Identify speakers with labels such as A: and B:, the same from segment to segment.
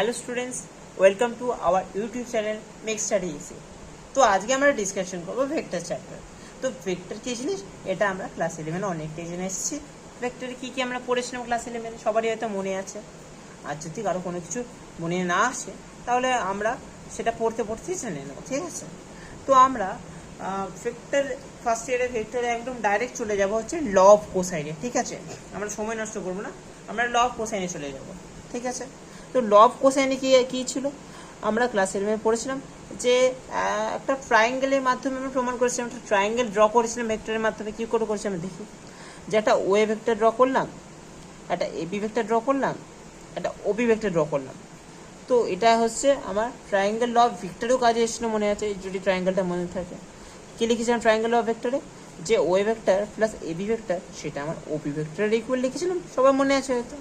A: Hello students, welcome to our YouTube channel make study easy. তো আজকে আমরা discussion করবো ভেক্টর চ্যাপ্টার। তো ভেক্টর কী জিনিস, এটা আমরা ক্লাস 11 অনেকটাই জেনে এসেছি। ভেক্টরে কী কী আমরা পড়েছিলাম ক্লাস 11, সবারই হয়তো মনে আছে। আর যদি কারো কোনো কিছু মনে না আসে তাহলে আমরা সেটা পড়তেই জেনে নেবো, ঠিক আছে? তো আমরা ভেক্টর ফার্স্ট ইয়ারের ভেক্টরে একদম ডাইরেক্ট চলে যাব হচ্ছে ল অফ কোসাইনে, ঠিক আছে? আমরা সময় নষ্ট করবো না, আমরা ল অফ কোসাইনে চলে যাব, ঠিক আছে? তো ল অফ কোসাইনে কী ছিল, আমরা ক্লাস 11 পড়েছিলাম যে একটা ট্রায়াঙ্গেলের মাধ্যমে আমরা প্রমাণ করেছিলাম, একটা ট্রায়াঙ্গেল ড্র করেছিলাম ভেক্টরের মাধ্যমে। কী করে করেছিলাম দেখি, যে একটা ওয়ে ভেক্টর ড্র করলাম, একটা এবি ভেক্টর ড্র করলাম, একটা ওবি ভেক্টর ড্র করলাম। তো এটা হচ্ছে আমার ট্রায়াঙ্গেল ল অফ ভেক্টরেও কাজে এসেছিলো, মনে আছে যদি ট্রায়াঙ্গেলটা মনে থাকে। কী লিখেছিলাম ট্রায়াঙ্গেল ল অফ ভেক্টরে, যে OA vector plus AB vector সেটা আমার ওবি ভেক্টরের ইকুয়াল লিখেছিলাম, সবার মনে আছে হয়তো।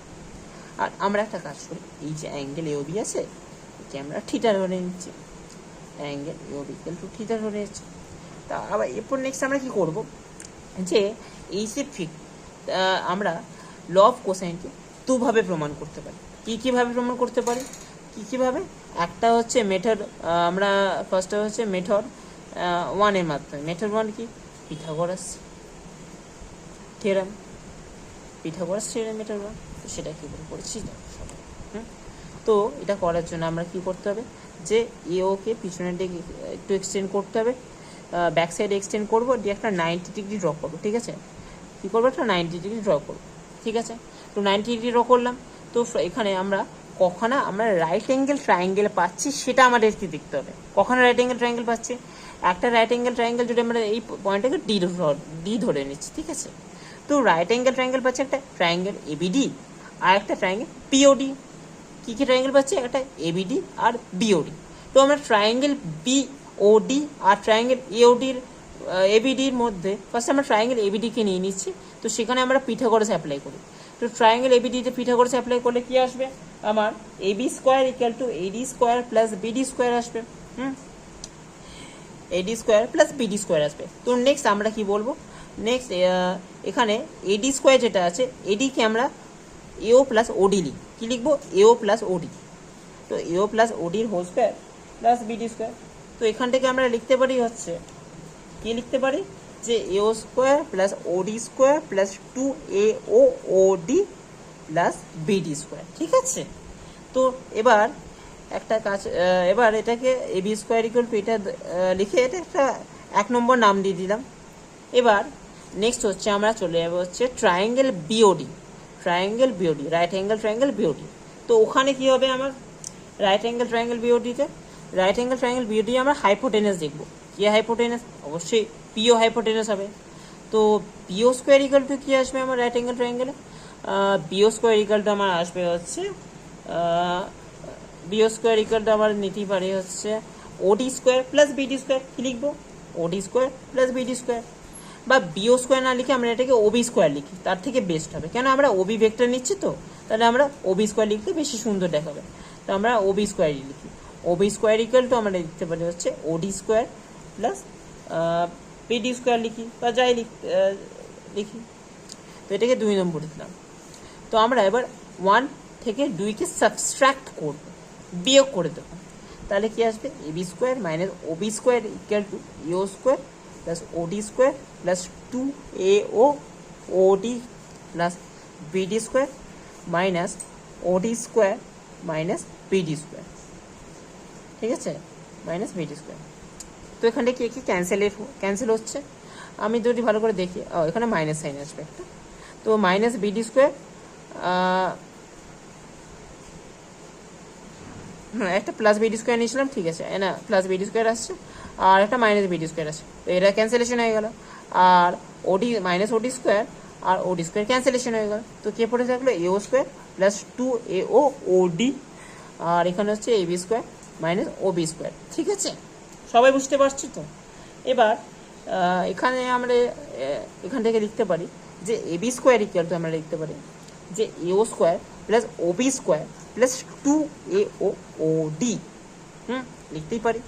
A: আর আমরা একটা কাজ করি, এই যে অ্যাঙ্গেল এওবি আছে একে আমরা থিটা ধরে নিচ্ছি, angle AOB equal to theta ধরে নিচ্ছি। তা আবার এরপর নেক্সট আমরা কি করব, যে এই যে আমরা ল অফ কোসাইনকে দুভাবে প্রমাণ করতে পারি। কীভাবে প্রমাণ করতে পারি, কীভাবে? একটা হচ্ছে মেথড, আমরা ফার্স্টে হচ্ছে মেথড 1-এর মাধ্যমে। মেথড 1 কি, Pythagoras theorem, Pythagoras theorem method 1। সেটা কী করে করেছি সবাই। তো এটা করার জন্য আমরা কি করতে হবে, যে এওকে পিছনের দিকে একটু এক্সটেন্ড করতে হবে, ব্যাক সাইডে এক্সটেন্ড করবো, দিয়ে একটা 90 ডিগ্রি ড্র করবো, ঠিক আছে? কী করবো, একটা 90 ডিগ্রি ড্র করবো, ঠিক আছে? তো 90 ডিগ্রি ড্র করলাম। তো এখানে আমরা কখনো আমরা রাইট অ্যাঙ্গেল ট্রায়াঙ্গেল পাচ্ছি সেটা আমাদের কি দেখতে হবে। কখনো রাইট অ্যাঙ্গেল ট্রায়াঙ্গেল পাচ্ছি, একটা রাইট অ্যাঙ্গেল ট্রায়াঙ্গেল যদি আমরা এই পয়েন্টটাকে ডি ধরে নিচ্ছি, ঠিক আছে? তো রাইট অ্যাঙ্গেল ট্রায়াঙ্গেল পাচ্ছি একটা ট্রায়াঙ্গেল এবিডি আর একটা ট্রায়াঙ্গেল পিওডি। কী কী ট্রায়াঙ্গেল পাচ্ছি, একটা এবিডি আর বিওডি। তো আমরা ট্রায়াঙ্গেল বিওডি আর ট্রায়াঙ্গেল এওডির এবিডির মধ্যে ফার্স্ট আমরা ট্রায়াঙ্গেল এবিডিকে নিয়ে নিচ্ছি। তো সেখানে আমরা পিথাগোরাস অ্যাপ্লাই করি। তো ট্রায়াঙ্গেল এবিডিতে পিথাগোরাস অ্যাপ্লাই করলে কি আসবে, আমার AB square equal to AD square plus BD square আসবে। AD square plus BD square আসবে। তো নেক্সট আমরা কি বলবো, নেক্সট এখানে এডি স্কোয়ার যেটা আছে, এডিকে আমরা এও প্লাস ওডি লিখি। কী লিখবো, এও প্লাস ওডি। তো এও প্লাস ওডির whole square plus BD square. তো এখান থেকে আমরা লিখতে পারি হচ্ছে, কি লিখতে পারি, যে AO square plus OD square plus 2AO OD plus BD square, ঠিক আছে? তো এবার একটা কাজ, এবার এটাকে এবি স্কোয়ার ইকুয়াল টু এটা লিখে এটা একটা 1 নম্বর নাম দিয়ে দিলাম। এবার নেক্সট হচ্ছে আমরা চলে যাবো হচ্ছে triangle BOD, triangle BOD, right angle triangle BOD. তো ওখানে কি হবে, আমার রাইট অ্যাঙ্গেল ট্রায়াঙ্গেল বিওডিতে, রাইট অ্যাঙ্গেল ট্রায়াঙ্গেল বিওডি আমরা হাইপোটেনাস দেখবো। কি হাইপোটেনাস, অবশ্যই পিও হাইপোটেনাস হবে। তো পিও স্কোয়ার ইকুয়াল টু কী আসবে আমার রাইট অ্যাঙ্গেল ট্রায়াঙ্গেলে, বিও স্কোয়ার ইকুয়াল টু আমার আসবে হচ্ছে, বিও স্কোয়ার ইকুয়াল টু আমার নিতেই পারি হচ্ছে OD square plus BD square. কী লিখবো, OD square plus BD square. বা বিও স্কোয়ার না লিখে আমরা এটাকে ওবি স্কোয়ার লিখি, তার থেকে বেস্ট হবে। কেন, আমরা ওবি ভেক্টর নিচ্ছি, তো তাহলে আমরা ওবি স্কোয়ার লিখলে বেশি সুন্দর দেখাবে। তো আমরা ওবি স্কোয়ারই লিখি। ওবি স্কোয়ার ইকুয়াল টু আমরা লিখতে পারি হচ্ছে OD square plus BD square লিখি, বা যাই লিখি। তো এটাকে 2 নম্বর দিলাম। তো আমরা এবার 1 থেকে 2কে সাবস্ট্রাক্ট করব, বিয়োগ করে দেবো। তাহলে কি আসবে, AB square minus OB square equal to EO square plus OD square plus 2AO OD plus BD square minus OD square minus BD square, ঠিক আছে? Minus BD square. তো এখানে কি কি ক্যান্সেল হচ্ছে, আমি যদি ভালো করে দেখি, এখানে মাইনাস সাইন আসবে একটা। তো মাইনাস বিডি স্কোয়ার, একটা প্লাস বিডি স্কোয়ার নিয়েছিলাম, ঠিক আছে না, প্লাস বিডি স্কোয়ার আসছে, আর একটা মাইনাস বিডি স্কোয়ার আসছে। তো এটা ক্যান্সেলেশন হয়ে গেল, আর ওডি মাইনাস ওডি স্কোয়ার আর ওডি স্কোয়ার ক্যান্সেলেশন হয়ে গেল। তো কে পড়ে থাকলো, এও স্কোয়ার প্লাস 2AO ওডি, আর এখানে হচ্ছে AB square minus OB square, ঠিক আছে? সবাই বুঝতে পারছি তো? এবার এখানে আমরা এখান থেকে লিখতে পারি যে এবি স্কোয়ার ইকুয়াল টু আমরা লিখতে পারি যে AO square plus OB square plus 2AO ওডি, লিখতেই পারি।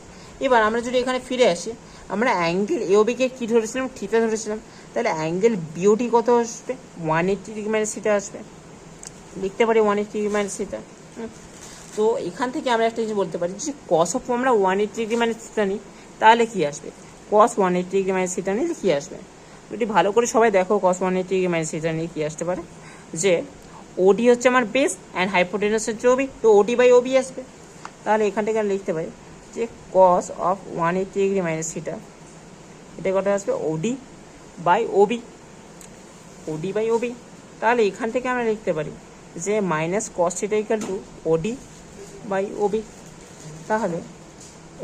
A: এবার আমরা যদি এখানে ফিরে আসি, আমরা অ্যাঙ্গেল এওবিকে কী ধরেছিলাম, থিটা ধরেছিলাম। তাহলে অ্যাঙ্গেল বিওডি কত আসবে, 180 ডিগ্রি মাইনাস থিটা আসবে। লিখতে পারি 180 ডিগ্রি মাইনাস থিটা। তো এখান থেকে আমরা একটা জিনিস বলতে পারি যে কস অফ আমরা 180 ডিগ্রি মাইনাস থিটা নিই তাহলে কি আসবে, কস 180 ডিগ্রি মাইনাস থিটা নিলে কি আসবে, যদি ভালো করে সবাই দেখো কস 180 ডিগ্রি মাইনাস থিটা নিয়ে কি আসতে পারে, যে ওডি হচ্ছে আমার বেস অ্যান্ড হাইপোটেনাস হচ্ছে ওবি, তো ওডি বাই ওবি আসবে। তাহলে এখান থেকে আমি লিখতে পারি যে cos of 180 degree minus theta এটা কত আসবে, OD by OB, OD by OB. তাহলে এখান থেকে আমরা লিখতে পারি যে minus cos theta equal to OD by OB. তাহলে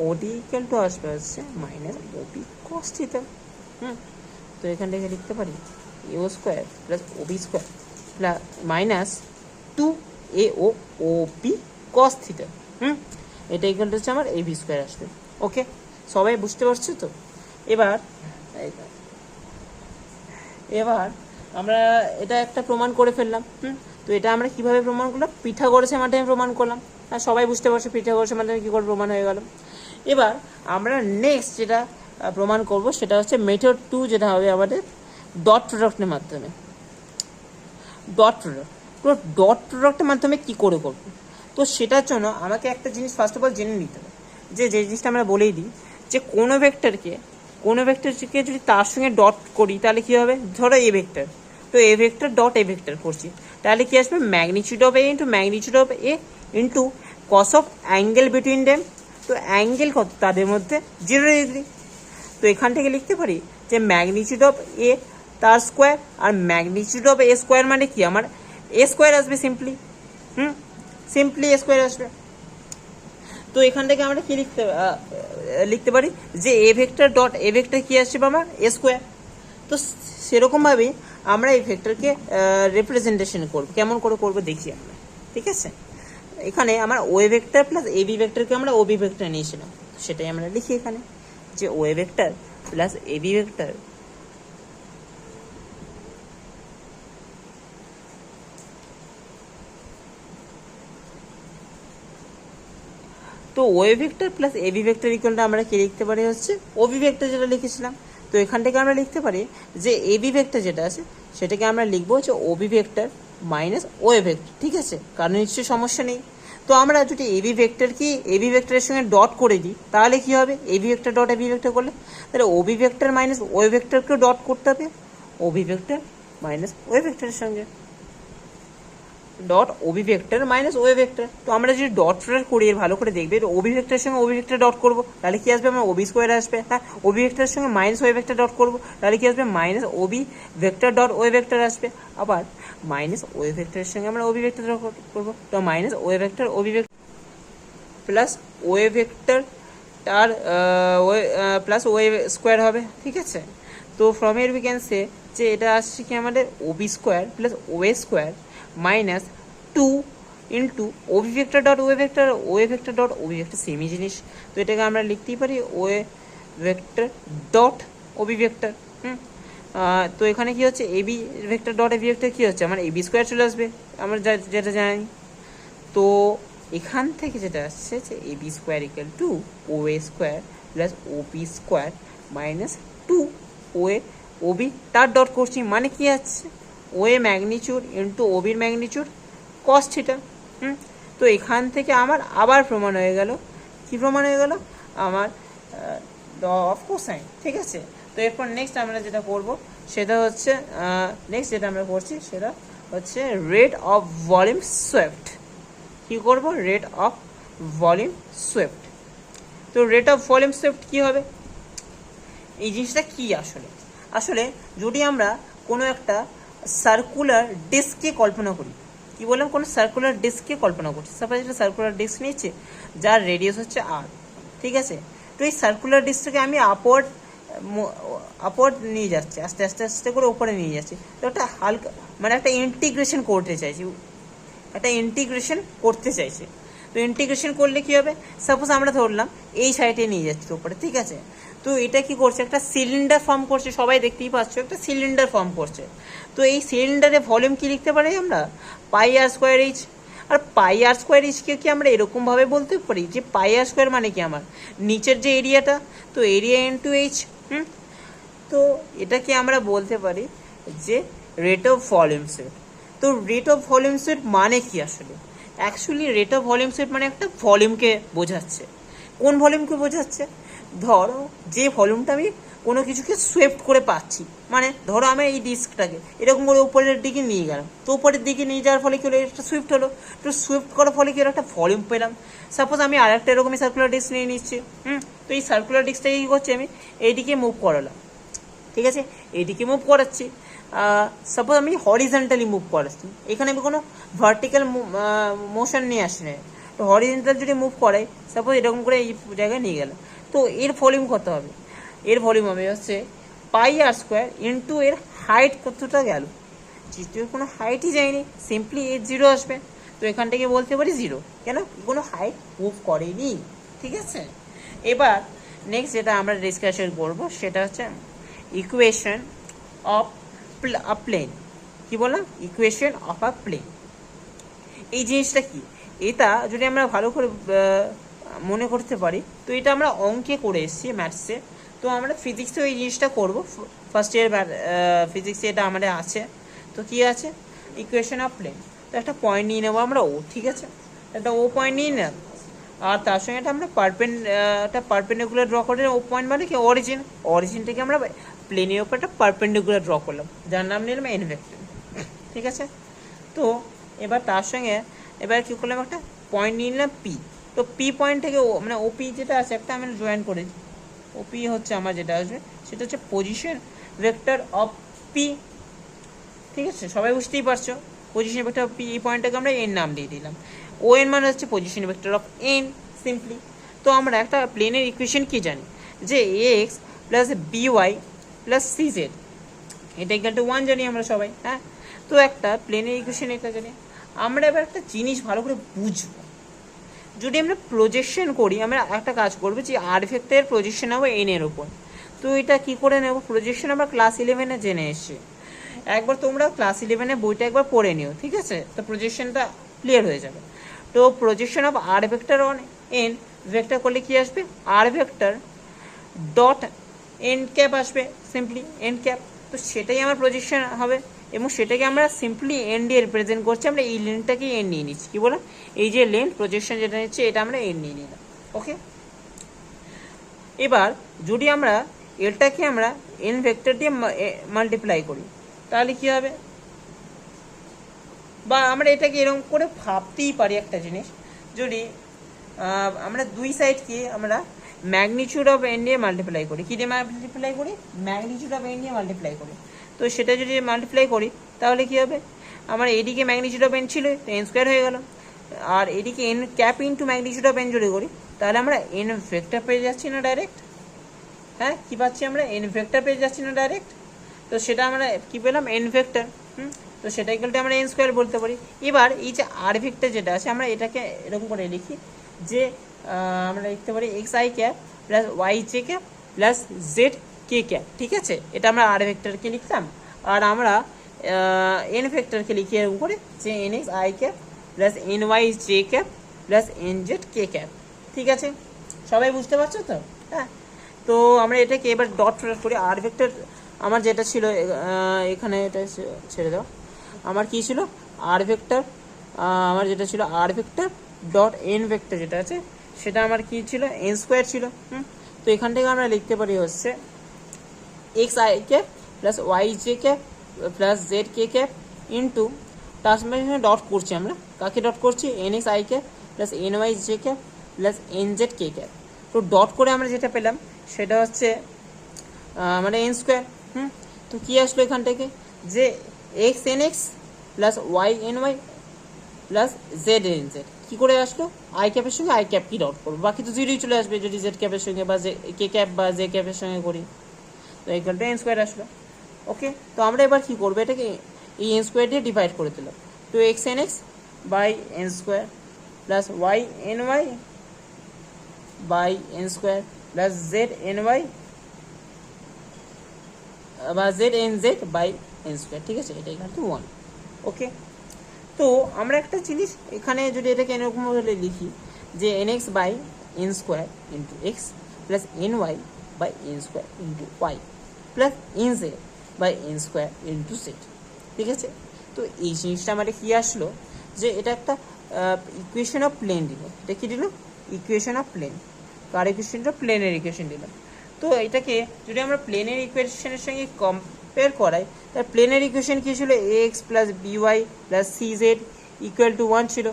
A: ওডি ইকুয়াল টু আসবে হচ্ছে মাইনাস ওবি কস থিটা। তো এখান থেকে লিখতে পারি AO square plus OB square plus minus 2AO OB cos theta. এটা ইকুয়াল টু হচ্ছে আমার এবি স্কোয়ার আসবে। ওকে, সবাই বুঝতে পারছো তো? এবার আমরা এটা একটা প্রমাণ করে ফেললাম। তো এটা আমরা কিভাবে প্রমাণ করলাম, পিথাগোরাসের মাধ্যমে প্রমাণ করলাম। আর সবাই বুঝতে পারছো পিথাগোরাসের মাধ্যমে কী করে প্রমাণ হয়ে গেল। এবার আমরা নেক্সট যেটা প্রমাণ করব সেটা হচ্ছে মেথড 2, যেটা হবে আমাদের ডট প্রোডাক্টের মাধ্যমে। ডট প্রোডাক্ট, তো ডট প্রোডাক্টের মাধ্যমে কী করে করবো, তো সেটার জন্য আমাকে একটা জিনিস ফার্স্ট অফ অল জেনে নিতে হবে, যে জিনিসটা আমরা বলেই দিই যে কোনো ভেক্টরকে যদি তার সঙ্গে ডট করি তাহলে কী হবে, ধরো এ ভেক্টর, তো এ ভেক্টর ডট এ ভেক্টর করছি তাহলে কী আসবে, magnitude of A into magnitude of A into cos of angle between them. তো অ্যাঙ্গেল কত তাদের মধ্যে 0 ডিগ্রি। তো এখান থেকে লিখতে পারি যে ম্যাগনিচিউড অফ এ তার স্কোয়ার, আর ম্যাগনিচিউড অফ এ স্কোয়ার মানে কি আমার এ স্কোয়ার আসবে, সিম্পলি এ স্কোয়ার আসবে। তো এখান থেকে আমরা কি লিখতে পারি যে a vector dot a vector কি আসবে আমার এ স্কোয়ার। তো সেরকমভাবেই আমরা এই ভেক্টরকে রিপ্রেজেন্টেশন করব, কেমন করে করব দেখি আমরা, ঠিক আছে। এখানে আমার ওয়ে ভেক্টর প্লাস এবি ভেক্টরকে আমরা ওবি ভেক্টর নিয়েছিলাম, সেটাই আমরা লিখি এখানে যে OA vector plus AB vector তো OA vector plus AB vector ইকুয়ালটা আমরা কি লিখতে পারি হচ্ছে ওবি ভেক্টর যেটা লিখেছিলাম। তো এখান থেকে আমরা লিখতে পারি যে এবি ভেক্টর যেটা আছে সেটাকে আমরা লিখবো হচ্ছে OB vector minus OA vector, ঠিক আছে, কারণ নিশ্চয়ই সমস্যা নেই। তো আমরা যদি এবি ভেক্টরের সঙ্গে ডট করে দিই তাহলে কি হবে, AB vector dot AB vector করলে তাহলে ওবি ভেক্টর মাইনাস ওয়ে ভেক্টরকেও ডট করতে হবে ওবি ভেক্টর মাইনাস ওয়ে ভেক্টরের সঙ্গে, dot OB vector minus OA vector. তো আমরা যদি ডট প্রোডাক্ট করি ভালো করে দেখবে, ওবি ভেক্টরের সঙ্গে ওবি ভেক্টর ডট করবো তাহলে কি আসবে, আমার ওবি স্কোয়ার আসবে। হ্যাঁ, ওবি ভেক্টরের সঙ্গে মাইনাস ওয়ে ভেক্টর ডট করবো তাহলে কি আসবে, minus Obi vector dot OA vector আসবে। আবার মাইনাস ওয়ে ভেক্টরের সঙ্গে আমরা ওবি ভেক্টর ডট করবো, তো minus OA vector OB vector plus OA vector তার প্লাস ওয়ে স্কোয়ার হবে, ঠিক আছে। তো from here we can say যে এটা আসছে কি আমাদের OB square plus OA square minus 2 into OB vector dot OA vector dot OB vector সেমই জিনিস। তো এটাকে আমরা লিখতেই পারি OA vector dot OB vector. তো এখানে কি হচ্ছে AB vector dot AB vector কী হচ্ছে আমার এবি স্কোয়ার চলে আসবে, আমরা যেটা জানি। তো এখান থেকে যেটা আসছে যে AB square equal to OA square plus OB square minus 2 OA OB তার ডট করছি, মানে কি আছে ওয়ে ম্যাগনিচিউড ইন্টু ওবির ম্যাগনিচিউড কস থিটা। তো এখান থেকে আমার আবার প্রমাণ হয়ে গেল, কি প্রমাণ হয়ে গেল আমার ল অফ কোসাইন, ঠিক আছে। তো এরপর নেক্সট আমরা যেটা করব সেটা হচ্ছে যেটা আমরা করছি সেটা হচ্ছে রেট অফ ভলিউম সোয়েপ্ট। কি করব, রেট অফ ভলিউম সোয়েপ্ট। তো রেট অফ ভলিউম সোয়েপ্ট কি হবে, এই জিনিসটা কি আসলে যদি আমরা কোনো একটা সার্কুলার ডিস্ককে কল্পনা করি, কি বললাম, কোনো সার্কুলার ডিস্ককে কল্পনা করছি, সাপোজ একটা সার্কুলার ডিস্ক নিচ্ছে যার রেডিয়াস হচ্ছে r, ঠিক আছে। তো এই সার্কুলার ডিস্কটাকে আমি আপওয়ার্ড নিয়ে যাচ্ছি, আস্তে আস্তে আস্তে করে উপরে নিয়ে যাচ্ছি। তো একটা হালকা মানে একটা ইন্টিগ্রেশন করতে চাইছি, তো ইন্টিগ্রেশন করলে কি হবে, সাপোজ আমরা ধরলাম এই সাইডে নিয়ে যাচ্ছি উপরে, ঠিক আছে। তো এটা কি করছে, একটা সিলিন্ডার ফর্ম করছে, সবাই দেখতেই পাচ্ছ একটা সিলিন্ডার ফর্ম করছে। তো এই সিলিন্ডারে ভলিউম কি লিখতে পারি আমরা, পাই আর স্কোয়ার এইচ। আর পাই আর স্কোয়ার এইচকে কি আমরা এরকমভাবে বলতে পারি যে পাই আর স্কোয়ার মানে কি আমার নিচের যে এরিয়াটা, তো এরিয়া ইন্টু এইচ। তো এটাকে আমরা বলতে পারি যে রেট অফ ভলিউম সোয়েপ্ট। তো রেট অফ ভলিউম সোয়েপ্ট মানে কি আসলে, actually rate of volume shift মানে একটা ভলিউমকে বোঝাচ্ছে। কোন ভলিউমকে বোঝাচ্ছে? ধরো যে ভলিউমটা আমি কোনো কিছুকে সুইফট করে পাচ্ছি, মানে ধরো আমি এই ডিস্কটাকে এরকম করে উপরের দিকে নিয়ে গেলাম, তো উপরের দিকে নিয়ে যাওয়ার ফলে কি হলো, একটা সুইফট হলো, তো সুইফট করার ফলে কি হলো, একটা ভলিউম পেলাম। সাপোজ আমি আরেকটা এরকমই সার্কুলার ডিস্ক নিয়ে নিচ্ছি, তো এই সার্কুলার ডিস্কটাকে কী করছি, আমি এইদিকে মুভ করালাম, ঠিক আছে, এইদিকে মুভ করাচ্ছি। সাপোজ আমি হরিজেন্টালি মুভ করাচ্ছি, এখানে আমি কোনো ভার্টিক্যাল মোশন নিয়ে আসি না, তো হরিজেন্টাল যদি মুভ করাই, সাপোজ এরকম করে এই জায়গায় নিয়ে গেলাম, তো এর ভলিউম কত হবে? এর ভলিউম হবে হচ্ছে পাই আর স্কোয়ার ইন্টু এর হাইট কতটা গেল, যেহেতু কোনো হাইটই যায়নি, সিম্পলি এর জিরো আসবে, তো এখান থেকে বলতে পারি জিরো, কেন কোনো হাইট মুভ করেনি, ঠিক আছে। এবার নেক্সট যেটা আমরা ডিসকাশন করবো সেটা হচ্ছে ইকুয়েশন অফ আ প্লেন। কি বললাম? Equation of a plane. এই জিনিসটা কি, এটা যদি আমরা ভালো করে মনে করতে পারি, তো এটা আমরা অঙ্কে করে এসেছি ম্যাথসে, তো আমরা ফিজিক্সেও এই জিনিসটা করবো, ফার্স্ট ইয়ার ফিজিক্সে এটা আমাদের আছে। তো কি আছে? Equation of plane. তো একটা পয়েন্ট নিয়ে নেবো আমরা ও, ঠিক আছে, একটা ও পয়েন্ট নিয়ে নেব, আর তার সঙ্গে একটা আমরা পারপেন্ডিকুলার ড্র করে, ও পয়েন্ট মানে কি অরিজিন থেকে আমরা প্লেনের উপর একটা পারপেন্ডিকুলার ড্র করলাম, যার নাম নিলাম এন ভেক্টর, ঠিক আছে। তো এবার তার সঙ্গে এবার কী করলাম, একটা পয়েন্ট নিয়ে নিলাম পি, তো পি পয়েন্ট থেকে মানে ওপি যেটা আছে একটা আমি জয়েন করেছি, ওপি হচ্ছে আমার যেটা আসবে সেটা হচ্ছে পজিশন ভেক্টর অফ পি, ঠিক আছে, সবাই বুঝতেই পারছো, পজিশন ভেক্টর অফ পি, এই পয়েন্টটাকে আমরা এন নাম দিয়ে দিলাম, ও এন মানে হচ্ছে position vector of N simply. তো আমরা একটা প্লেনের ইকুয়েশন কি জানি, যে x plus by plus CZ এটা ইকুয়াল টু 1 জানি আমরা সবাই, হ্যাঁ। তো একটা প্লেনের ইকুয়েশন এটা জানি, আমরা এবার একটা জিনিস ভালো করে বুঝবো, যদি আমরা প্রজেকশন করি, আমরা একটা কাজ করবো যে আর ভেক্টরের প্রজেকশন হবে এন এর উপর। তো এটা কি করে নেব, প্রজেকশন আমরা ক্লাস 11-এ জেনে এসেছি, একবার তোমরা ক্লাস 11-এ বইটা একবার পড়ে নিও, ঠিক আছে, তো প্রজেকশনটা ক্লিয়ার হয়ে যাবে। তো projection of r vector on n vector করলে কি আসবে, r vector dot n cap আসবে, সিম্পলি এন ক্যাপ, তো সেটাই আমার প্রজেকশন হবে, এবং সেটাকে আমরা সিম্পলি এন দিয়ে রিপ্রেজেন্ট করছি, আমরা এই লেনটাকে এন নিয়ে নিচ্ছি, কি বলো, এই যে লেন প্রজেকশন যেটা নিচ্ছে এটা আমরা এন নিয়ে নিলাম, ওকে। এবার যদি আমরা এটাকে আমরা এন ভেক্টর দিয়ে মাল্টিপ্লাই করি, তাহলে কি হবে, বা আমরা এটাকে এরকম করে ভাবতেই পারি একটা জিনিস, যদি আমরা দুই সাইডকে আমরা ম্যাগনিটিউড অফ এন দিয়ে মাল্টিপ্লাই করি, কী দিয়ে মাল্টিপ্লাই করি, ম্যাগনিটিউড অফ এন দিয়ে মাল্টিপ্লাই করি, তো সেটা যদি মাল্টিপ্লাই করি তাহলে কি হবে, আমার এদিকে ম্যাগনিটিউড অফ এন ছিল, তো এন স্কোয়ার হয়ে গেল, আর এদিকে N cap into magnitude of N যদি করি, তাহলে আমরা এন ভেক্টর পেয়ে যাচ্ছি না ডাইরেক্ট, হ্যাঁ কী পাচ্ছি আমরা, এন ভেক্টর পেয়ে যাচ্ছি না ডাইরেক্ট, তো সেটা আমরা কী পেলাম, এন ভেক্টর, তো সেটা ইকুয়াল টু আমরা এন স্কোয়ার বলতে পারি। এবার এই যে আর ভেক্টর যেটা আছে, আমরা এটাকে এরকম করে লিখি যে আমরা লিখতে পারি x i cap plus y j cap plus z k cap, ঠিক আছে, এটা আমরা আর ভেক্টরকে লিখলাম, আর আমরা এন ভেক্টরকে লিখি এরকম করে যে n x i cap plus n y j cap plus n z k cap, ঠিক আছে, সবাই বুঝতে পারছো তো, হ্যাঁ। তো আমরা এটাকে এবার ডট প্রোডাক্ট করি, আর ভেক্টর আমার যেটা ছিল এখানে, এটা ছেড়ে দাও, আমার কী ছিল আর ভেক্টর, আমার যেটা ছিল আর ভেক্টর ডট এন ভেক্টর যেটা আছে সেটা আমার কী ছিল, এন স্কোয়ার ছিল, তো এখান থেকে আমরা লিখতে পারি হচ্ছে x i cap plus y j cap plus z k cap into, তার সঙ্গে ডট করছি আমরা, কাকে ডট করছি, n x i cap plus n y j cap plus n z k cap, তো ডট করে আমরা যেটা পেলাম সেটা হচ্ছে মানে এন স্কোয়ার, তো কী আসলো এখান থেকে, যে X N X plus Y N Y plus Z N Z, কী করে আসলো, আই ক্যাপের সঙ্গে আই ক্যাপ কি ডট করবো, বাকি তো জিরোই চলে আসবে যদি জেড ক্যাপের সঙ্গে বা জে কে ক্যাপ বা জে ক্যাপের সঙ্গে করি, তো ইকুয়াল টু এন স্কোয়ার আসলো, ওকে। তো আমরা এবার কী করবো, এটাকে এই এন স্কোয়ার দিয়ে ডিভাইড করে দিলাম, তো X N x by N square plus Y N Y by N square plus Z N Y বা Z N Z by N square, ঠিক আছে, এটা ইকুয়াল টু 1, ওকে। তো আমরা একটা জিনিস এখানে যদি এটাকে এরকমভাবে লিখি যে n x by N square into x plus n Y by N square into y plus n Z by N square into z, ঠিক আছে। তো এই জিনিসটা আমাদের কী আসলো, যে এটা একটা ইকুয়েশন অফ প্লেন দিল। এটা কি দিল? Equation of plane. কার ইকুয়েশনটা? প্লেনের ইকুয়েশন দিল। তো এটাকে যদি আমরা প্লেনের ইকুয়েশনের সঙ্গে কম্পেয়ার করাই, তার প্লেনের ইকুয়েশন কী ছিল? X plus by plus CZ equal to 1 ছিল।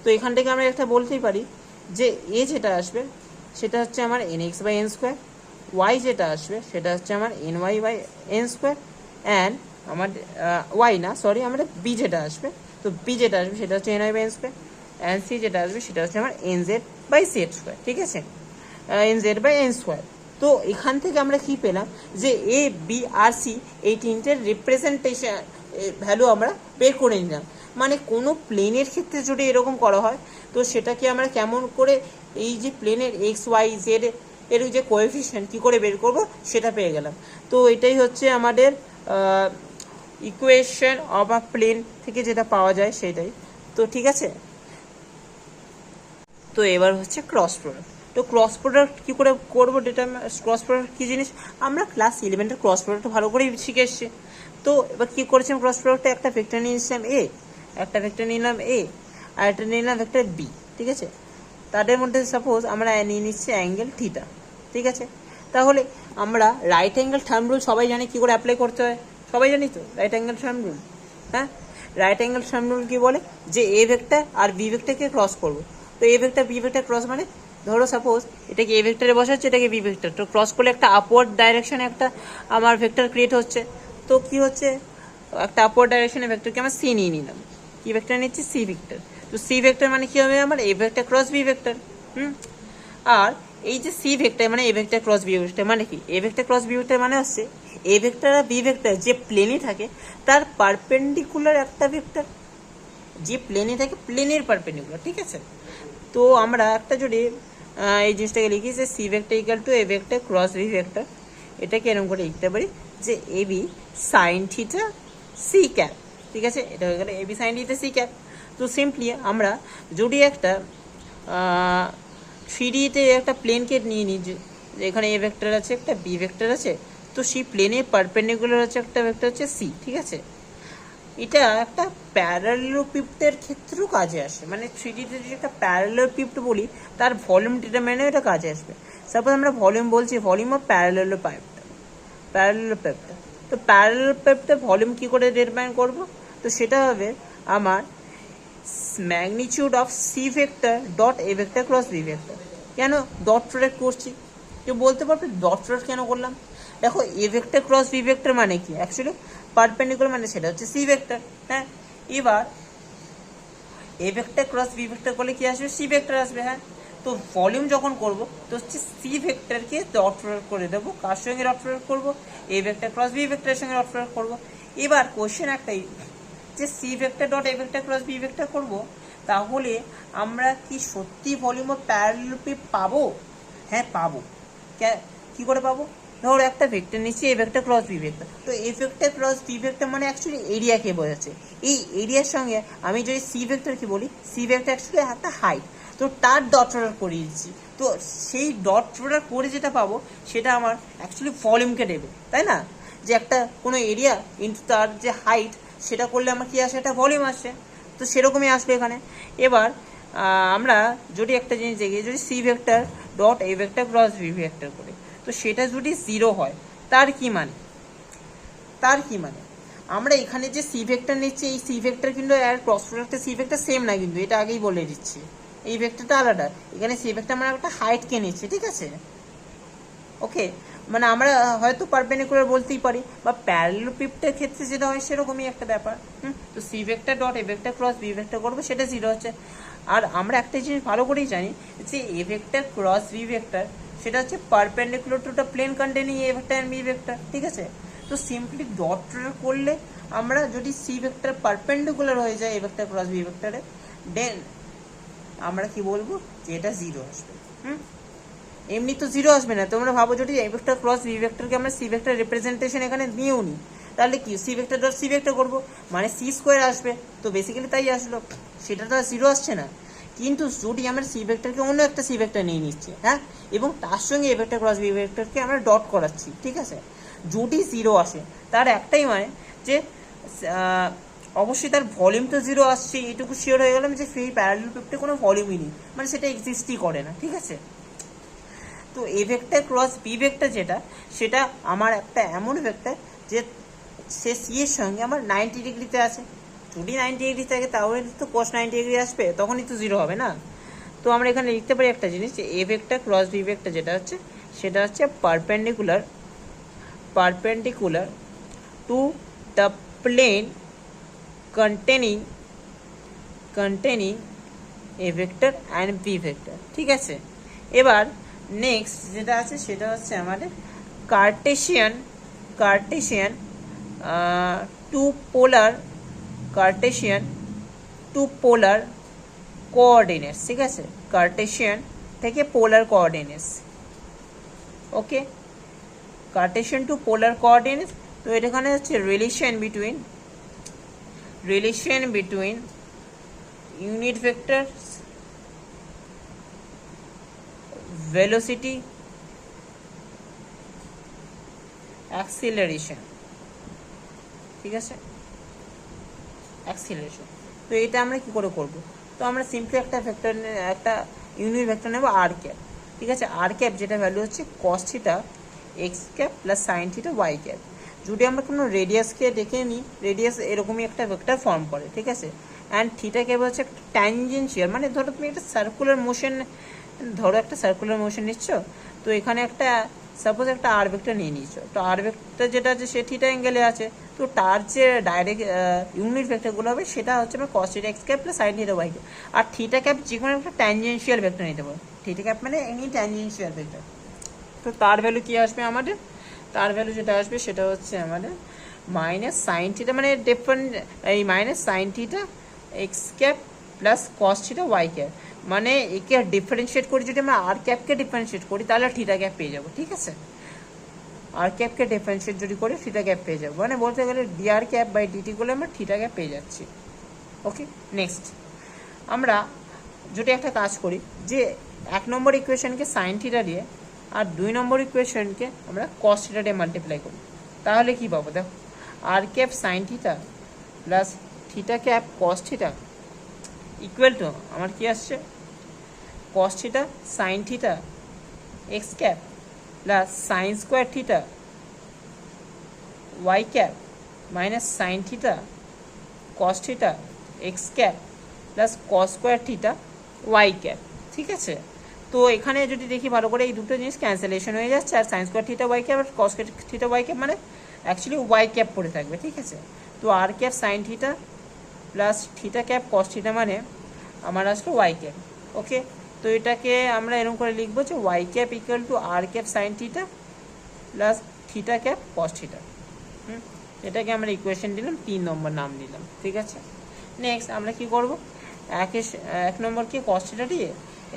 A: তো এখান থেকে আমরা একটা বলতেই পারি যে এ যেটা আসবে সেটা হচ্ছে আমার n x by N square, y যেটা আসবে সেটা হচ্ছে আমার n Y by N square, and আমার ওয়াই না সরি আমাদের বি যেটা আসবে, তো বি যেটা আসবে সেটা হচ্ছে n Y by N square, and c যেটা আসবে সেটা হচ্ছে আমার n Z by z square. ঠিক আছে, n Z by N square. তো এখান থেকে আমরা কি পেলাম যে এ বি আর সি এই তিনটের রিপ্রেজেন্টেশন ভ্যালু আমরা বের করে নিলাম। মানে কোনো প্লেনের ক্ষেত্রে যদি এরকম করা হয় তো সেটাকে আমরা কেমন করে এই যে প্লেনের এক্স ওয়াই জেড এর যে কোএফিসিয়েন্ট কী করে বের করব সেটা পেয়ে গেলাম। তো এটাই হচ্ছে আমাদের ইকুয়েশন অফ আ প্লেন থেকে যেটা পাওয়া যায় সেটাই। তো ঠিক আছে, তো এবার হচ্ছে ক্রস প্রোডাক্ট। তো ক্রস প্রোডাক্ট কী করে করবো? ক্রস প্রোডাক্ট কী জিনিস আমরা ক্লাস 11-এর ক্রস প্রোডাক্ট ভালো করেই শিখে এসছি। তো এবার কী করেছিলাম? ক্রস প্রোডাক্টে একটা ভেক্টর নিয়ে নিয়েছিলাম এ, একটা ভেক্টর নিলাম এ, আর একটা নিলাম ভেক্টর বি। ঠিক আছে, তাদের মধ্যে সাপোজ আমরা নিয়ে নিচ্ছি অ্যাঙ্গেল থিটা। ঠিক আছে, তাহলে আমরা রাইট অ্যাঙ্গেল থাম্ব রুল সবাই জানি কী করে অ্যাপ্লাই করতে হয়, সবাই জানি তো রাইট অ্যাঙ্গেল থাম্ব রুল। হ্যাঁ, রাইট অ্যাঙ্গেল থাম্ব রুল কী বলে? যে এ ভেক্টর আর বি ভেক্টরকে ক্রস করবো। তো এ ভেক্টর বি ভেক্টর ক্রস মানে ধরো সাপোজ এটাকে এ ভেক্টরে বসাচ্ছে, এটাকে বি ভেক্টর, তো ক্রস করলে একটা আপওয়ার্ড ডাইরেকশনে একটা আমার ভেক্টর ক্রিয়েট হচ্ছে। তো কি হচ্ছে? একটা আপওয়ার্ড ডাইরেকশনে ভেক্টরকে আমরা সি নিয়ে নিলাম। কি ভেক্টর নিচ্ছি? C vector. তো সি ভেক্টর মানে কি হবে? আমার A vector cross B vector. আর এই যে সি ভেক্টর মানে A vector cross B vector মানে কি? A vector cross B vector মানে হচ্ছে এ ভেক্টর আর বি ভেক্টর যে প্লেনে থাকে তার পারপেন্ডিকুলার একটা ভেক্টর, যে প্লেনে থাকে প্লেনের পারপেন্ডিকুলার। ঠিক আছে, তো আমরা একটা যদি এই জিনিসটাকে লিখি যে C vector equal to A vector cross B vector, এটাকে এরকম করে লিখতে পারি যে A B sine theta C cap. ঠিক আছে, এটা হয়ে গেল A B sine theta C cap. তো সিম্পলি আমরা যদি একটা 3D-তে একটা প্লেনকে নিয়ে নিই, যে এখানে এ ভেক্টর আছে, একটা বি ভেক্টর আছে, তো সেই প্লেনে পারপেন্ডিকুলার হচ্ছে একটা ভেক্টর হচ্ছে সি। ঠিক আছে, এটা একটা প্যারালেলোপিপ্টের ক্ষেত্রেও কাজে আসে। মানে 3D-তে যদি একটা প্যারালেলোপিপ্ট বলি তার ভলিউম ডিটারমাইনেও এটা কাজে আসবে। সাপোজ আমরা ভলিউম বলছি, ভলিউম অফ প্যারালেলোপিপ্ট। তো প্যারালেলোপিপ্টের ভলিউম কী করে ডিটারমাইন করব? তো সেটা হবে আমার magnitude of c vector dot a vector cross B vector. কেন ডট প্রোডাক্ট করছি? কেউ বলতে পারবে ডট প্রোডাক্ট কেন করলাম? দেখো a vector cross B vector মানে কি? অ্যাকচুয়ালি পারপেন্ডিকুলার মানে সেটা হচ্ছে সি ভেক্টর। হ্যাঁ, এবার a vector cross B vector করলে কি আসবে? সি ভেক্টর আসবে। হ্যাঁ, তো ভলিউম যখন করব তো হচ্ছে সি ভেক্টরকে ডট প্রোডাক্ট করে দেবো। কার সঙ্গে ডট প্রোডাক্ট করবো? এ ভেক্টর ক্রস বি ভেক্টরের সঙ্গে ডট প্রোডাক্ট করবো। এবার কোশ্চেন একটাই যে C vector dot a vector cross B vector করবো, তাহলে আমরা কি সত্যি ভলিউম অফ প্যারালেলোপিপ্ট পাবো? হ্যাঁ পাবো। কি করে পাবো? ধরো একটা ভেক্টর নিচ্ছি A vector cross B vector, তো এ ভেক্টর ক্রস বি ভেক্টর মানে অ্যাকচুয়ালি এরিয়াকে বোঝাচ্ছে। এই এরিয়ার সঙ্গে আমি যদি সি ভেক্টরকে বলি, সি ভেক্টর অ্যাকচুয়ালি একটা হাইট, তো তার ডট প্রোডাক্ট করিয়ে দিচ্ছি। তো সেই ডট প্রোডাক্ট করে যেটা পাবো সেটা আমার অ্যাকচুয়ালি ভলিউমকে দেবে, তাই না? যে একটা কোনো এরিয়া ইন্টু তার যে হাইট, সেটা করলে আমার কি আসে? একটা ভলিউম আসে। তো সেরকমই আসবে এখানে। এবার আমরা যদি একটা জিনিস দেখি, যদি c vector dot a vector cross B vector করে, তো সেটা যদি 0 হয় তার কি মানে? আমরা এখানে যে সি ভেক্টর নিচ্ছি, এই সি ভেক্টর কিন্তু আর ক্রস প্রোডাক্টের সি ভেক্টর সেম না, কিন্তু এটা আগেই বলে দিচ্ছি, এই ভেক্টরটা আলাদা। এখানে সি ভেক্টর মানে একটা হাইটকে নিচ্ছে। ঠিক আছে, ওকে, মানে আমরা হয়তো পারপেন্ডিকুলার বলতেই পারি, বা প্যারালেলোপিপ্টের ক্ষেত্রে যেটা হয় সেরকমই একটা ব্যাপার। তো C vector dot a vector cross B vector করবো, সেটা 0 হচ্ছে। আর আমরা একটা জিনিস ভালো করেই জানি যে a vector cross B vector সেটা হচ্ছে perpendicular to the plane containing a vector and b vector. ঠিক আছে, তো সিম্পলি ডট প্রোডাক্ট করলে আমরা যদি সি ভেক্টর পারপেন্ডিকুলার হয়ে যায় এ ভেক্টর ক্রস বি ভেক্টরে, দেন আমরা কি বলবো? যে এটা 0 আসবে। এমনি তো 0 আসবে না। তোমরা ভাবো যদি এ ভেক্টর ক্রস বি ভেক্টরকে আমরা সি ভেক্টর রিপ্রেজেন্টেশন এখানে নিয়েও নিই, তাহলে কি c vector dot c vector করবো, মানে সি স্কোয়ার আসবে। তো বেসিক্যালি তাই আসলো, সেটা তো আর 0 আসছে না। কিন্তু যদি আমরা সি ভেক্টরকে অন্য একটা সি ভেক্টর নিয়ে নিচ্ছি, হ্যাঁ, এবং তার সঙ্গে এ ভেক্টর ক্রস বি ভেক্টরকে আমরা ডট করাচ্ছি, ঠিক আছে, যদি 0 আসে তার একটাই মানে যে অবশ্যই তার ভলিউম তো 0 আসছে, এটুকু শিওর হয়ে গেলাম যে সেই প্যারালেলোপিপেডে কোনো ভলিউমই নেই, মানে সেটা এক্সিস্টই করে না, ঠিক আছে। তো এ ভেক্টর ক্রস বি ভেক্টর যেটা, সেটা আমার একটা এমন ভেক্টর যে সে সি এর সঙ্গে আমার 90 ডিগ্রিতে আছে। যদি 90 ডিগ্রি থাকে তাহলে তো cos 90 ডিগ্রি আসবে, তখনই তো 0 হবে না। তো আমরা এখানে লিখতে পারি একটা জিনিস, যে a vector cross B vector যেটা হচ্ছে, সেটা হচ্ছে perpendicular to the plane containing a vector and b vector, ঠিক আছে। এবার নেক্সট যেটা আছে সেটা হচ্ছে আমাদের কার্টেশিয়ান টু পোলার কোঅর্ডিনেটস, ঠিক আছে। কার্টেশিয়ান থেকে পোলার কোঅর্ডিনেটস, ওকে। কার্টেশিয়ান টু পোলার কোঅর্ডিনেটস, তো এখানে হচ্ছে relation between unit vectors, velocity, acceleration, ঠিক আছে, অ্যাক্সিলারেশন। তো এটা আমরা কি করে করব? তো আমরা সিম্পলি একটা ইউনিট ভেক্টর নেব আর ক্যাপ, ঠিক আছে। আর ক্যাপ যেটা ভ্যালু হচ্ছে cos theta x cap plus sine theta Y cap. যদি আমরা কোনো রেডিয়াসকে দেখে নিই, রেডিয়াস এরকমই একটা ভেক্টর ফর্ম করে, ঠিক আছে। অ্যান্ড থিটা ক্যাপ হচ্ছে একটা ট্যানজেনশিয়াল, মানে ধরো তুমি একটা সার্কুলার মোশন নিচ্ছ, তো এখানে একটা সাপোজ একটা আর ভেক্টর নিয়ে নিচ্ছ, তো আর ভেক্টর যেটা আছে সে থিটা অ্যাঙ্গেলে আছে, তো তার যে ডাইরেক্ট ইউনিট ভেক্টরগুলো হবে সেটা হচ্ছে আমার cos theta x cap plus sine theta Y cap. আর থিটা ক্যাপ যে কোনো একটা ট্যানজেনশিয়াল ভেক্টর নিতে পারো, থিটা ক্যাপ মানে এনি ট্যানজেনশিয়াল ভেক্টর। তো তার ভ্যালু কি আসবে আমাদের? তার ভ্যালু যেটা আসবে সেটা হচ্ছে আমাদের মাইনাস সাইন থিটা, মানে minus sine theta x cap plus cos theta Y cap, মানে একে ডিফারেন্সিয়েট করি, যদি আমরা আর ক্যাপকে ডিফারেন্সিয়েট করি তাহলে থিটা ক্যাপ পেয়ে যাবো, ঠিক আছে। আর ক্যাপকে ডিফারেন্সিয়েট যদি করি থিটা ক্যাপ পেয়ে যাবো, মানে বলতে গেলে ডিআর ক্যাপ বাই ডিটি করলে আমরা থিটা ক্যাপ পেয়ে যাচ্ছি, ওকে। নেক্সট আমরা যদি একটা কাজ করি, যে 1 নম্বর ইকুয়েশনকে সাইন থিটা দিয়ে আর 2 নম্বর ইকুয়েশনকে আমরা cos থিটা দিয়ে মাল্টিপ্লাই করি, তাহলে কি পাবো? দেখো, R cap sine theta plus theta cap cos theta equal to আমার কি আসছে, cos theta sine theta x cap plus sine square theta Y cap minus sine theta cos theta x cap plus cos square theta Y cap, ঠিক আছে। তো এখানে যদি দেখি ভালো করে, এই দুটো জিনিস ক্যান্সেলেশন হয়ে যাচ্ছে, আর sine square theta Y cap আর cos থিটা ওয়াই ক্যাপ মানে অ্যাকচুয়ালি ওয়াই ক্যাপ পড়ে থাকবে, ঠিক আছে। তো R cap sine theta plus theta cap cos theta মানে আমার আসলো ওয়াই ক্যাপ, ওকে। তো এটাকে আমরা এরকম করে লিখবো যে y cap equal to r cap sine theta plus theta cap cos theta. এটাকে আমরা ইকুয়েশন দিলাম, 3 নম্বর নাম দিলাম, ঠিক আছে। নেক্সট আমরা কি করব, 1 নম্বরকে cos থিটা দিয়ে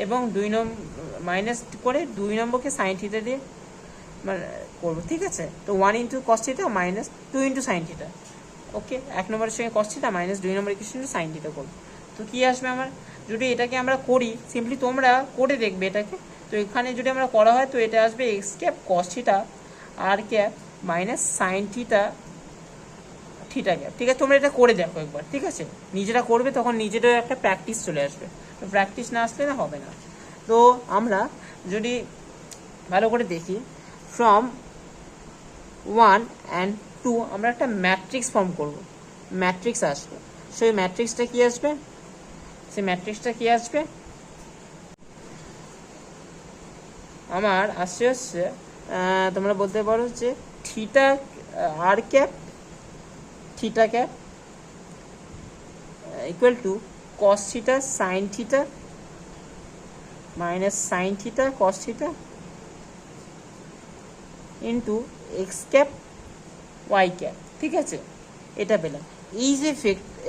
A: এবং 2 নম্বর মাইনাস করে 2 নম্বরকে সাইন থিটা দিয়ে মানে করবো, ঠিক আছে। তো 1 into cos theta minus 2 into sine theta, okay. 1 নম্বরের সঙ্গে cos theta minus 2 number equation sine theta করবো। তো কি আসবে আমার, যদি এটাকে আমরা করি, সিম্পলি তোমরা করে দেখবে এটাকে, তো এখানে যদি আমরা করা হয় তো এটা আসবে এক্স ক্যাপ cos থিটা আর cap minus sine theta theta cap, ঠিক আছে। তোমরা এটা করে দেখো একবার, ঠিক আছে। নিজেরা করবে তখন নিজেরও একটা প্র্যাকটিস চলে আসবে, তো প্র্যাকটিস না আসলে না হবে না। তো আমরা যদি ভালো করে দেখি, ফ্রম 1 and 2 আমরা একটা ম্যাট্রিক্স ফর্ম করব, ম্যাট্রিক্স আসবে। সেই ম্যাট্রিক্সটা কি আসবে, আমার আসছে হচ্ছে তোমরা বলতে পারো যে theta R cap theta cap equal to cos theta sine theta minus sine theta cos theta into x cap y cap, ঠিক আছে। এটা পেলাম, এই যে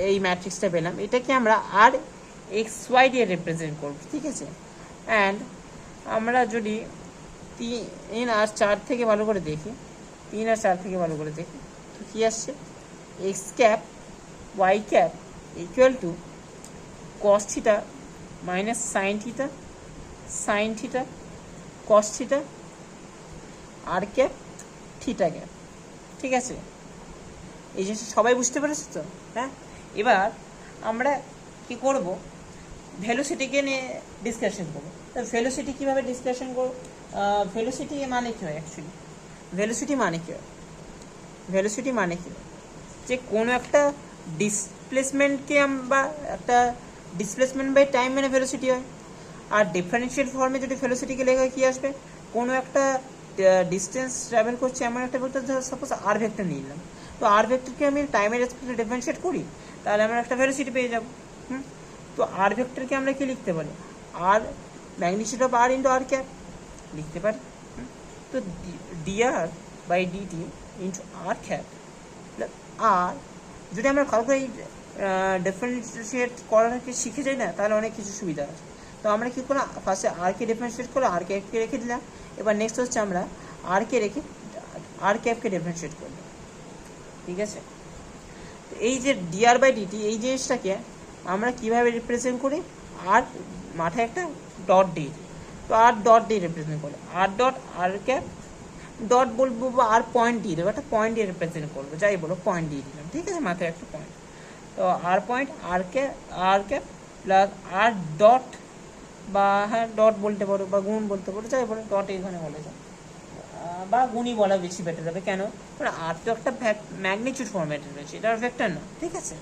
A: এই ম্যাট্রিক্সটা পেলাম, এটাকে আমরা আর এক্স ওয়াই দিয়ে রিপ্রেজেন্ট করব, ঠিক আছে। অ্যান্ড আমরা যদি 3 আর 4 থেকে ভালো করে দেখি, তো কি আসছে, x cap y cap equal to cos theta minus sine theta cos theta R cap theta cap, ঠিক আছে। এই জিনিসটা সবাই বুঝতে পেরেছো তো? হ্যাঁ, এবার আমরা কি করব, ভেলোসিটিকে নিয়ে ডিসকাশন করবো। তো ভেলোসিটি কীভাবে ডিসকাশন করব, ভেলোসিটি মানে কী হয় অ্যাকচুয়ালি, ভেলোসিটি মানে কী হয়, ভেলোসিটি মানে কী যে কোনো একটা ডিসপ্লেসমেন্টকে বা একটা ডিসপ্লেসমেন্ট বাই টাইম মানে ভেলোসিটি হয়। আর ডিফারেন্সিয়াল ফর্মে যদি ভেলোসিটিকে লেখা কী আসবে, কোনো একটা ডিস্টেন্স ট্রাভেল করছে এমন একটা ভেক্টর, সাপোজ আর ভেক্টর নিয়ে নিলাম, তো আর ভেক্টরকে আমি টাইমের রেসপেক্টে ডিফারেন্সিয়েট করি, তাহলে আমরা একটা ভেলোসিটি পেয়ে যাব। তো আর ভেক্টরকে আমরা কি লিখতে পারি, আর magnitude of r into r cap লিখতে পারি। তো dr by dt into r cap আর যদি আমরা ভালো করে ডিফারেন্সিয়েট করাটাকে শিখে যাই না, তাহলে অনেক কিছু সুবিধা আছে। তো আমরা কী করলাম, ফার্স্টে আরকে ডিফারেন্সিয়েট করে আর ক্যাপকে রেখে দিলাম। এবার নেক্সট হচ্ছে আমরা আরকে রেখে আর ক্যাপকে ডিফারেন্সিয়েট করলাম, ঠিক আছে। তো এই যে ডিআর বাই ডিটি এই জিনিসটাকে আমরা কীভাবে রিপ্রেজেন্ট করি, আর মাথায় একটা ডট দিয়ে দিই, তো আর ডট দিয়ে রিপ্রেজেন্ট করি, আর ডট আর ক্যাপ ডট বলবো বা আর পয়েন্ট দিয়ে দেবো, একটা পয়েন্ট দিয়ে রিপ্রেজেন্ট করবো, যাই বলো পয়েন্ট দিয়ে দিলাম, ঠিক আছে, মাথায় একটা পয়েন্ট। তো আর পয়েন্ট আর ক্যাপ প্লাস আর ডট, বা হ্যাঁ ডট বলতে পারো বা গুণ বলতে পারো, যাই বলো ডট এখানে বলে যায়, বা গুণই বলা বেশি বেটার হবে। কেন, মানে আর তো একটা ম্যাগনিটিউড ফরম্যাটে রয়েছে, এটা আর ভেক্টর না, ঠিক আছে।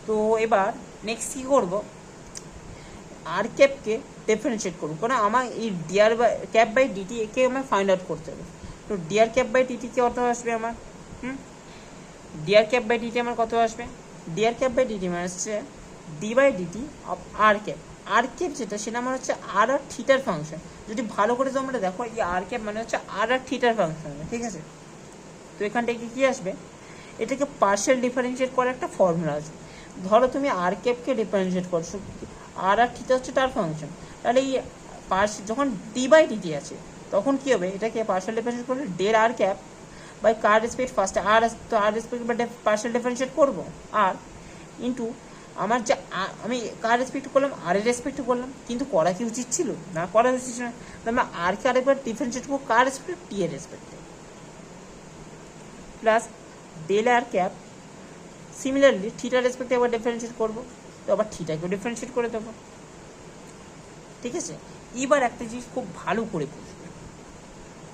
A: তো এবার নেক্সট কী করবো, আর ক্যাপকে ডিফারেন্সিয়েট করবো, কারণ আমার এই dr by cap by dt একে আমার ফাইন্ড আউট করতে হবে। তো ডিআর ক্যাপ বাই ডিটি কত আসবে আমার, ডিআর ক্যাপ বাই ডিটি আমার কত আসবে, ডিআর ক্যাপ বাই ডিটি মানে হচ্ছে d by dt of r cap. R cap যেটা সেটা আমার হচ্ছে আর আর থিটার ফাংশন। যদি ভালো করে তোমরা দেখো, এই আর ক্যাপ মানে হচ্ছে আর আর থিটার ফাংশন, ঠিক আছে। তো এখান থেকে কী আসবে, এটাকে পার্শিয়াল ডিফারেন্সিয়েট করার একটা ফর্মুলা আছে। ধরো তুমি আর ক্যাপকে ডিফারেন্সিয়েট করছো, আর আর থিটা হচ্ছে তার ফাংশন, তাহলে এই যখন ডি বাই ডিটি আছে তখন কী হবে, এটাকে পার্শিয়াল ডিফারেন্সিয়েট করলে ডের আর ক্যাপ বাই কার রেসপেক্ট ফার্স্টে আর, তো আর রেসপেক্ট বা পার্শিয়াল ডিফারেন্সিয়েট করবো আর ইন্টু আমার যে আমি কার রেসপেক্ট করলাম, আর এর রেসপেক্ট করলাম, কিন্তু করা কি উচিত ছিল না, করা উচিত ছিল না। তো আমরা আরকে আরেকবার ডিফারেন্সিয়েট করবো কার রেসপেক্ট, টি এর রেসপেক্টে, প্লাস ডেল আর ক্যাপ সিমিলারলি থিটার রেসপেক্টে একবার ডিফারেন্সিয়েট করবো, তো আবার থিটাকেও ডিফারেন্সিয়েট করে দেবো, ঠিক আছে। এবার একটা জিনিস খুব ভালো করে বুঝবে,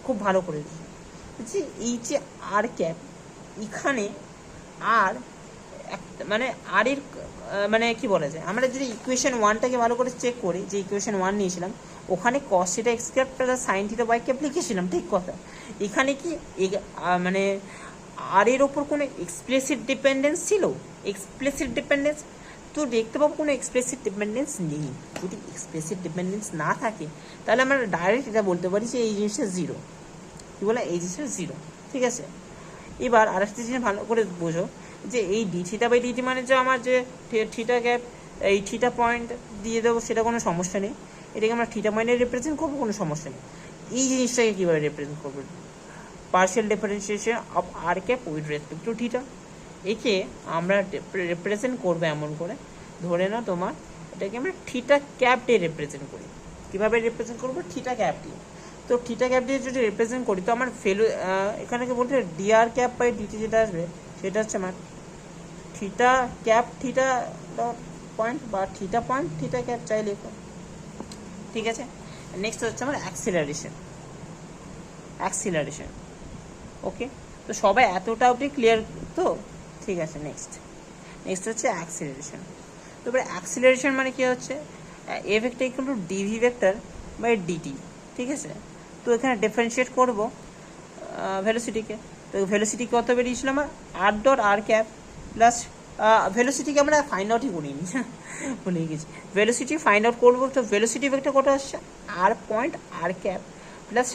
A: খুব ভালো করে বুঝবে যে এই যে আর ক্যাপ এখানে আর মানে আর এর মানে কি বলা যায়, আমরা যদি ইকুয়েশন ওয়ানটাকে ভালো করে চেক করি, যে ইকুয়েশন ওয়ান নিয়েছিলাম ওখানে cos theta x cap plus sine theta Y cap লিখেছিলাম, ঠিক কথা। এখানে কি মানে আর এর ওপর কোনো এক্সপ্লিসিট ডিপেন্ডেন্স ছিল, এক্সপ্লিসিট ডিপেন্ডেন্স তো দেখতে পাবো কোনো এক্সপ্লিসিট ডিপেন্ডেন্স নেই। যদি এক্সপ্লিসিট ডিপেন্ডেন্স না থাকে তাহলে আমরা ডাইরেক্ট এটা বলতে পারি যে এই জিনিসটা জিরো, কী বলে এই জিনিসটা জিরো, ঠিক আছে। এবার আরেকটা জিনিস ভালো করে বোঝো যে এই ডি থিটা বাই ডিটি মানে যে আমার যে থিটা গ্যাপ, এই থিটা পয়েন্ট দিয়ে দেবো সেটা কোনো সমস্যা নেই, এটাকে আমরা থিটা পয়েন্টে রিপ্রেজেন্ট করবো, কোনো সমস্যা নেই। এই জিনিসটাকে কীভাবে রিপ্রেজেন্ট করবো, partial differentiation of r cap with respect to theta, একে আমরা রিপ্রেজেন্ট করবো এমন করে, ধরে নাও তোমার এটাকে আমরা থিটা ক্যাপ দিয়ে রিপ্রেজেন্ট করি। কীভাবে রিপ্রেজেন্ট করবো, থিটা ক্যাপ দিয়ে। তো থিটা ক্যাপ দিয়ে যদি রিপ্রেজেন্ট করি তো আমার এখানে কি বলতে ডিআর ক্যাপ বাই ডিটি যেটা আসবে সেটা হচ্ছে আমার theta cap theta dot point বা থিটা পয়েন্ট থিটা ক্যাপ চাই লেখো, ঠিক আছে। নেক্সট হচ্ছে আমার অ্যাক্সিলারেশন, অ্যাক্সিলারেশন ওকে। তো সবাই এতটা অবধি ক্লিয়ার তো, ঠিক আছে। নেক্সট হচ্ছে অ্যাক্সিলারেশন। তো এবার অ্যাক্সিলারেশন মানে কি হচ্ছে, এ vector equal to dv vector by dt, ঠিক আছে। তো এখানে ডিফারেন্সিয়েট করবো ভেলোসিটিকে, তো ভেলোসিটি কত বেরিয়েছিল আমার আর ডট আর ক্যাপ প্লাস ভেলোসিটিকে আমরা ফাইন্ড আউটই করিনি, ভুলে গেছি, ভেলোসিটি ফাইন্ড আউট করবো। তো ভেলোসিটি ভেক্টর কত আসছে আর পয়েন্ট আর ক্যাপ প্লাস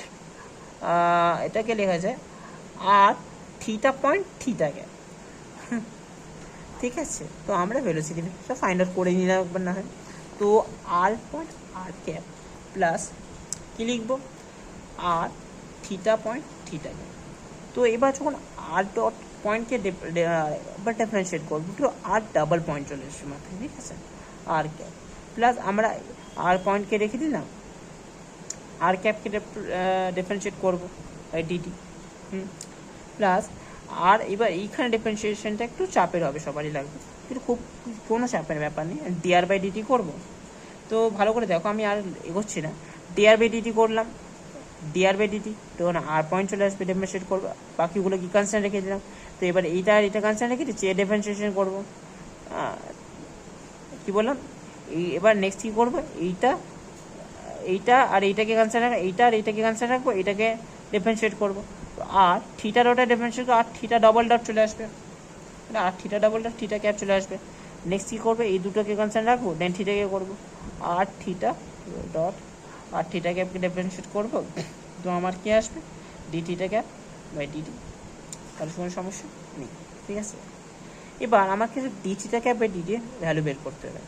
A: এটাকে লেখা যায় আর থিটা পয়েন্ট থিটা ক্যাপ, ঠিক আছে। তো আমরা ভেলোসিটি ভেক্টরটা ফাইন্ড আউট করে নিলাম একবার না হয়। তো আর পয়েন্ট আর ক্যাপ প্লাস কী লিখবো আর থিটা পয়েন্ট থিটা ক্যাপ। তো এবার যখন আর ডট পয়েন্টকে এবার ডিফারেন্সিয়েট করবো, তো আর ডাবল পয়েন্ট চলে এসছে মাথায়, ঠিক আছে, আর ক্যাপ প্লাস আমরা আর পয়েন্টকে রেখে দিলাম, আর ক্যাপকে ডিফারেন্সিয়েট করবো বাই ডিটি, প্লাস আর এবার এইখানে ডিফারেন্সিয়েশনটা একটু চাপের হবে, সবারই লাগবে, কিন্তু খুব কোনো চাপের ব্যাপার নেই। ডিআর বাই ডিটি করবো, তো ভালো করে দেখো, আমি আর এগোচ্ছি না। ডিআর বাই ডিটি করলাম, ডিআর বাই ডিটি, তখন আর পয়েন্ট চলে আসবে, ডিফারেন্সিয়েট করবো, বাকিগুলো কি কনস্ট্যান্ট রেখে দিলাম। তো এবার এইটা আর এটা কনস্ট্যান্ট রেখে দিচ্ছি, ডিফারেন্সিয়েশন করবো। কি বললাম, এবার নেক্সট কী করবো, এইটা আর এইটাকে কনস্ট্যান্ট রাখবো, এইটা আর এইটাকে কনস্ট্যান্ট রাখবো, এইটাকে ডিফারেন্সিয়েট করবো। তো আর থিটা ডটে differentiate r theta double dot চলে আসবে, r theta double dot theta cap চলে আসবে। নেক্সট কী করবে, এই দুটোকে কনস্ট্যান্ট রাখবো, দেন থিটাকে করবো r theta dot r theta ক্যাপকে ডিফারেন্সিয়েট করবো। তো আমার কি আসবে, d theta cap by dt. তার কোনো সমস্যা নেই, ঠিক আছে। এবার আমাকে d theta cap by dt value বের করতে হবে।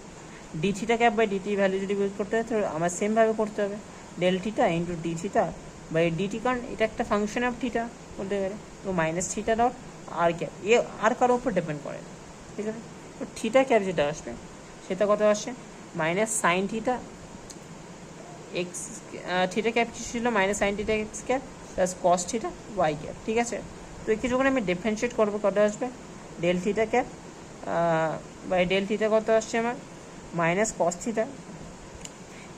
A: D theta cap by dt value যদি বের করতে হয়, তো আমার সেমভাবে করতে হবে, del theta into d theta by dt, কারণ এটা একটা ফাংশন অফ থিটা বলতে গেলে। তো মাইনাস থিটা ডট আর ক্যাপ, এ আর কারোর উপর ডিপেন্ড করে, ঠিক আছে। তো থিটা ক্যাপ যেটা আসবে সেটা কত আসে, minus sine theta x, theta cap ছিল minus sine theta x cap plus cos theta Y cap, ঠিক আছে। তো এই কিছুক্ষণ আমি ডিফারেন্সিয়েট করবো, কত আসবে, del theta cap by del theta কত আসছে আমার, minus cos theta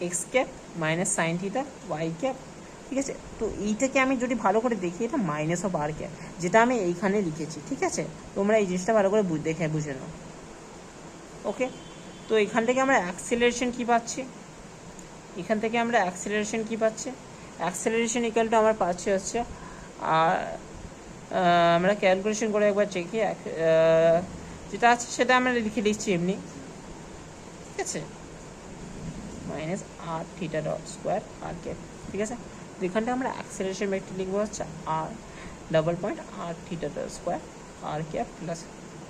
A: x cap minus sine theta Y cap, ঠিক আছে। তো এইটাকে আমি যদি ভালো করে দেখি, এটা মাইনাস অফ আর ক্যাপ, যেটা আমি এইখানে লিখেছি, ঠিক আছে। তোমরা এই জিনিসটা ভালো করে দেখে বুঝে নাও, ওকে। তো এখান থেকে আমরা অ্যাক্সিলারেশন কী পাচ্ছি, এখান থেকে আমরা অ্যাক্সিলারেশন কী পাচ্ছি, অ্যাক্সিলারেশন ইকুয়াল টু আমার পাচ্ছি হচ্ছে, আর আমরা ক্যালকুলেশন করে একবার চেকি, যেটা আছে সেটা আমরা লিখে দিচ্ছি এমনি, ঠিক আছে, minus r theta dot square r cap, ঠিক আছে। তো এখানটা আমরা অ্যাক্সিলারেশন ভেক্টর লিখবো হচ্ছে r double point r theta dot square r cap plus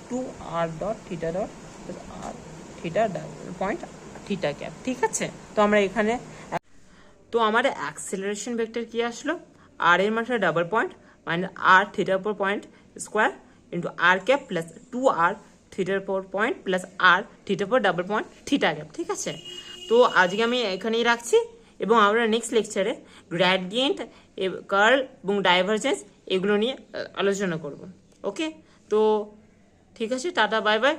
A: 2r dot theta dot plus r theta double point theta cap, ঠিক আছে। তো আমরা এখানে, তো আমার অ্যাক্সিলারেশন ভেক্টর কি আসলো, আর এর মাত্রা ডাবল পয়েন্ট মাইনাস আর থিটার উপর point square into r cap plus 2r থিটার উপর পয়েন্ট প্লাস আর থিটার উপর ডাবল পয়েন্ট থিটা ক্যাপ, ঠিক আছে। তো আজকে আমি এখানেই রাখছি, এবং আমরা নেক্সট লেকচারে গ্র্যাডিয়েন্ট, কার্ল এবং ডাইভারজেন্স এগুলো নিয়ে আলোচনা করব, ওকে। তো ঠিক আছে, টাটা, বাই বাই।